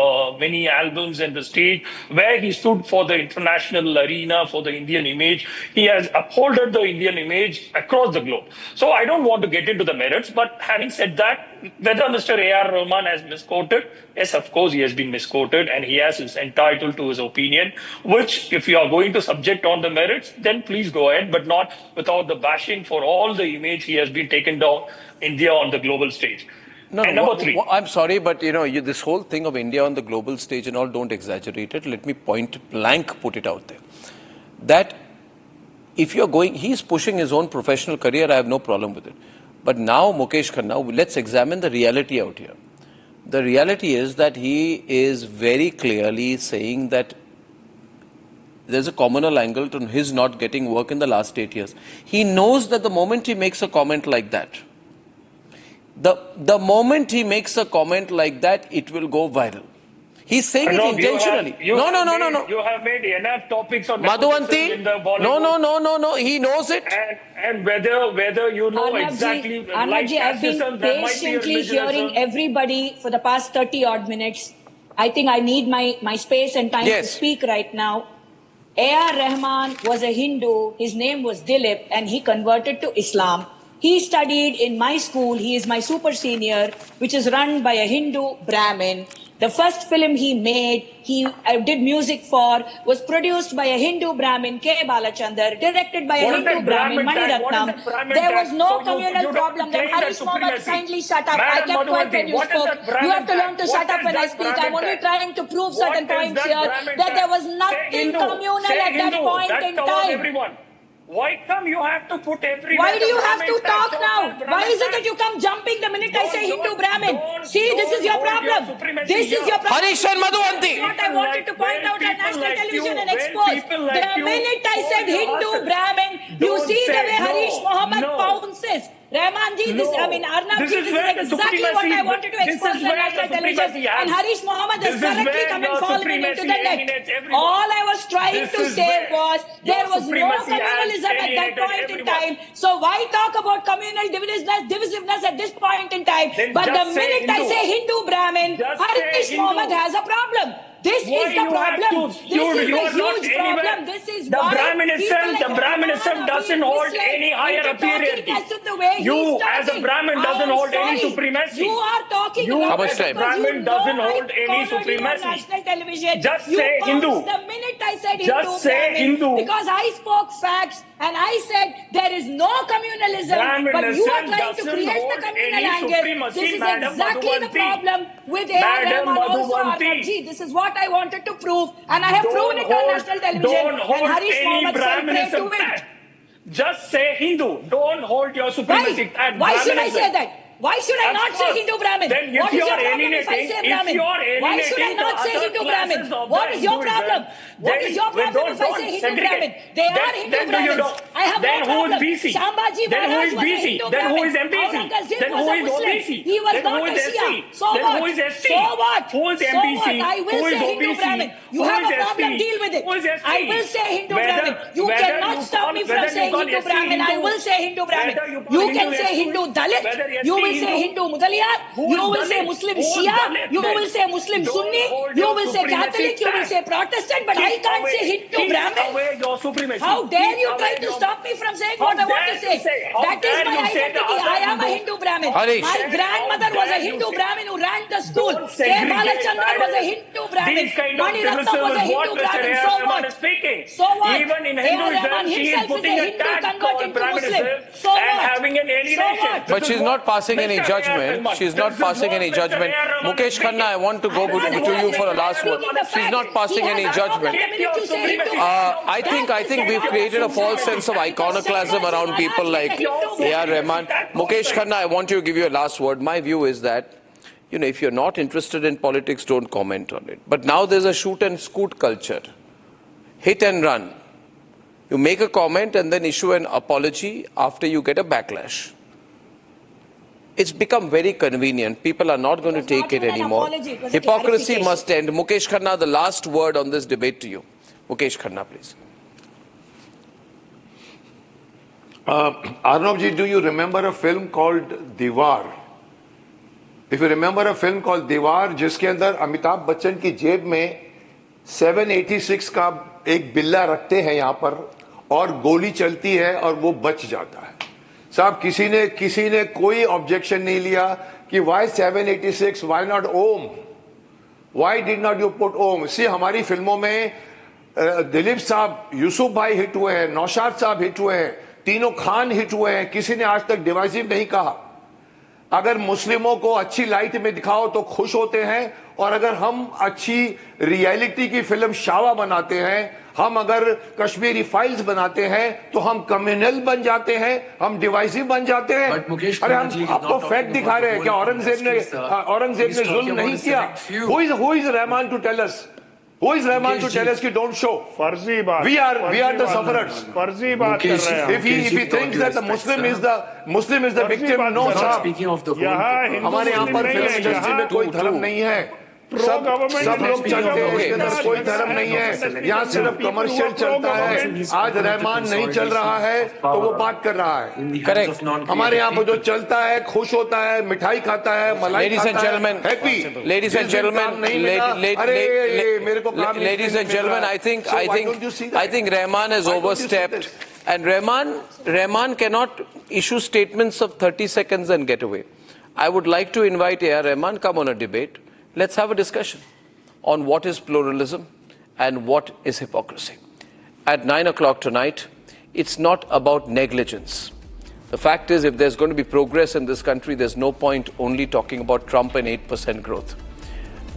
albums in the stage where he stood for the international arena, for the Indian image. He has upholded the Indian image across the globe. So I don't want to get into the merits, but having said that, whether Mr. AR Rahman has misquoted, yes, of course, he has been misquoted, and he is entitled to his opinion, which if you are going to subject on the merits, then please go ahead, but not without the bashing for all the image he has been taken down India on the global stage. And number three. I'm sorry, but this whole thing of India on the global stage and all, don't exaggerate it. Let me point blank put it out there. That if you're going, he's pushing his own professional career, I have no problem with it. But now, Muskesh Khanna, let's examine the reality out here. The reality is that he is very clearly saying that there's a communal angle to his not getting work in the last 8 years. He knows that the moment he makes a comment like that, the moment he makes a comment like that, it will go viral. He's saying it intentionally. No. You have made enough topics on Madhuvanti, in the Bollywood. no. He knows it. And whether you know Arnabji, exactly. Arnabji, I've been patiently hearing everybody for the past 30 odd minutes. I think I need my space and time to speak right now. AR Rahman was a Hindu. His name was Dilip, and he converted to Islam. He studied in my school. He is my super senior, which is run by a Hindu Brahmin. The first film he made, I did music for, was produced by a Hindu Brahmin, K. Balachandar, directed by a Hindu Brahmin, Mani Ratnam. There was no communal problem. Then Harish Mohammed, kindly shut up. I kept quiet when you spoke. You have to learn to shut up when I speak. I'm only trying to prove certain points here, that there was nothing communal at that point in time. Why come you have to put everyone? Why do you have to talk now? Why is it that you come jumping the minute I say Hindu Brahmin? See, this is your problem. This is your problem. Harish and Madhuvanti. What I wanted to point out on national television and expose. The minute I said Hindu Brahmin, you see the way Harish Mohammed pounces. Rahmanji, Arnabji, this is exactly what I wanted to expose on national television. And Harish Mohammed is correctly come and falling into the net. All I was trying to say was there was no communalism at that point in time. So why talk about communal divisiveness at this point in time? But the minute I say Hindu Brahmin, Harish Mohammed has a problem. This is the problem. This is the huge problem. This is the Brahminism doesn't hold any higher authority. You as a Brahmin doesn't hold any supremacy. You are talking about Brahmin doesn't hold any supremacy. National television. Just say Hindu. The minute I said Just say Hindu. Because I spoke facts and I said there is no communalism, but you are trying to create the communal angle. This is exactly the problem with AR Rahman also, Arnabji. This is what I wanted to prove, and I have proven it on national television. And Harish Mohammed said pray to it. Just say Hindu. Don't hold your supremacy. Why should I say that? Why should I not say Hindu Brahmin? What is your problem if I say Brahmin? Why should I not say Hindu Brahmin? What is your problem? What is your problem if I say Hindu Brahmin? They are Hindu Brahmins. I have no problem. MPC? Shambhaji Then who Maharaj is was a BC? Hindu Then who Brahmin. is MPC? Aurangzeb Then was who a is Muslim. OBC? He was Then not who a is Shia. SC? So Then what? who is SC? So what? Who is So MPC? what? I will Who is say Hindu OBC? Brahmin. You Who have is a problem, SC? deal with it. Who is SC? I will say Hindu Whether- Brahmin. You whether cannot you stop call- me from whether you saying call Hindu SC Brahmin. I Hindu, will say Hindu Brahmin. whether you call You Hindu can say SC, Hindu Dalit. whether SC You will say Hindu. Hindu Mudaliyar. Who You is will say Dalit? Muslim Who is Shia. Dalit You then? will say Muslim Don't Sunni. hold You your will say supremacy Catholic. You will stand. say Protestant. But I Keep can't away- say Hindu keep Brahmin. away your supremacy. How dare Keep you away try to your- stop me from saying How what I want dare to say? you say- how That is dare my you say the identity. other I am a Hindu- Hindu Brahmin. Harish. My grandmother How was a dare you Hindu say- Brahmin who ran the school. Don't K. segregate Balachandran was a violence. Hindu Brahmin. These kind of Mani Ratnam criticism was a is what Hindu Mr. Brahmin. AR So Rahman what? is speaking. So what? Even in AR Hinduism, Rahman she is himself is putting a a Hindu tag converted called into Muslim. Patriotism So and what? having an alienation. what? But she's not passing any judgment. She's not passing any judgment. Mukesh Khanna, I want to go to you for a last word. She's not passing any judgment. I think we've created a false sense of iconoclasm around people like AR Rahman. Mukesh Khanna, I want to give you a last word. My view is that, if you're not interested in politics, don't comment on it. But now there's a shoot and scoot culture. Hit and run. You make a comment and then issue an apology after you get a backlash. It's become very convenient. People are not going to take it anymore. Hypocrisy must end. Mukesh Khanna, the last word on this debate to you. Mukesh Khanna, please. Arnab ji, do you remember a film called Diwar? If you remember a film called Diwar, जिसके अंदर अमिताभ बच्चन की जेब में 786 का एक बिल्ला रखते हैं यहाँ पर और गोली चलती है और वो बच जाता है। साहब किसी ने कोई ऑब्जेक्शन नहीं लिया कि why 786, why not Om? Why did not you put Om? See, हमारी फिल्मों में दिलीप साहब, यूसुफ भाई हिट हुए हैं, नौशाद साहब हिट हुए हैं, तीनों खान हिट हुए हैं, किसी ने आज तक डिवाइसिव नहीं कहा। अगर मुस्लिमों को अच्छी लाइट में दिखाओ तो खुश होते हैं, और अगर हम अच्छी रियलिटी की फिल्म शावा बनाते हैं, हम अगर कश्मीरी फाइल्स बनाते हैं, तो हम कम्युनल बन जाते हैं, हम डिवाइसिव बन जाते हैं। अरे हम आपको फैक्ट दिखा रहे हैं क्या औरंगजेब ने जुल्म नहीं किया? Who is Rahman to tell us? Who is Rahman to tell us कि don't show? फर्जी बात। We are the sufferers. फर्जी बात कर रहे हैं। If he thinks that the Muslim is the victim, no साहब। यहाँ हमारे यहाँ पर फिल्म इंडस्ट्री में कोई धर्म नहीं है। सब लोग चलते हैं, इसके अंदर कोई धर्म नहीं है। यहाँ सिर्फ कमर्शियल चलता है। आज रहमान नहीं चल रहा है तो वो बात कर रहा है। करेक्ट। हमारे यहाँ पर जो चलता है, खुश होता है, मिठाई खाता है, मलाई खाता है, happy. Ladies and gentlemen, ladies and gentlemen, I think Rahman has overstepped, and Rahman cannot issue statements of 30 seconds and get away. I would like to invite AR Rahman, come on a debate. Let's have a discussion on what is pluralism and what is hypocrisy. At 9 o'clock tonight, it's not about negligence. The fact is, if there's going to be progress in this country, there's no point only talking about Trump and 8% growth.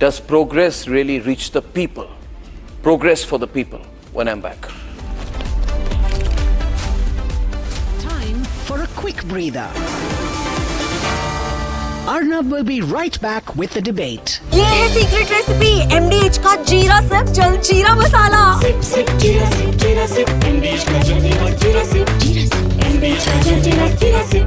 Does progress really reach the people? Progress for the people. When I'm back. Time for a quick breather. Arnab will be right back with the debate. ये है secret recipe MDH का जीरा SIP जल जीरा मसाला। SIP SIP जीरा SIP MDH का जल जीरा सिप MDH का जल जीरा सिप।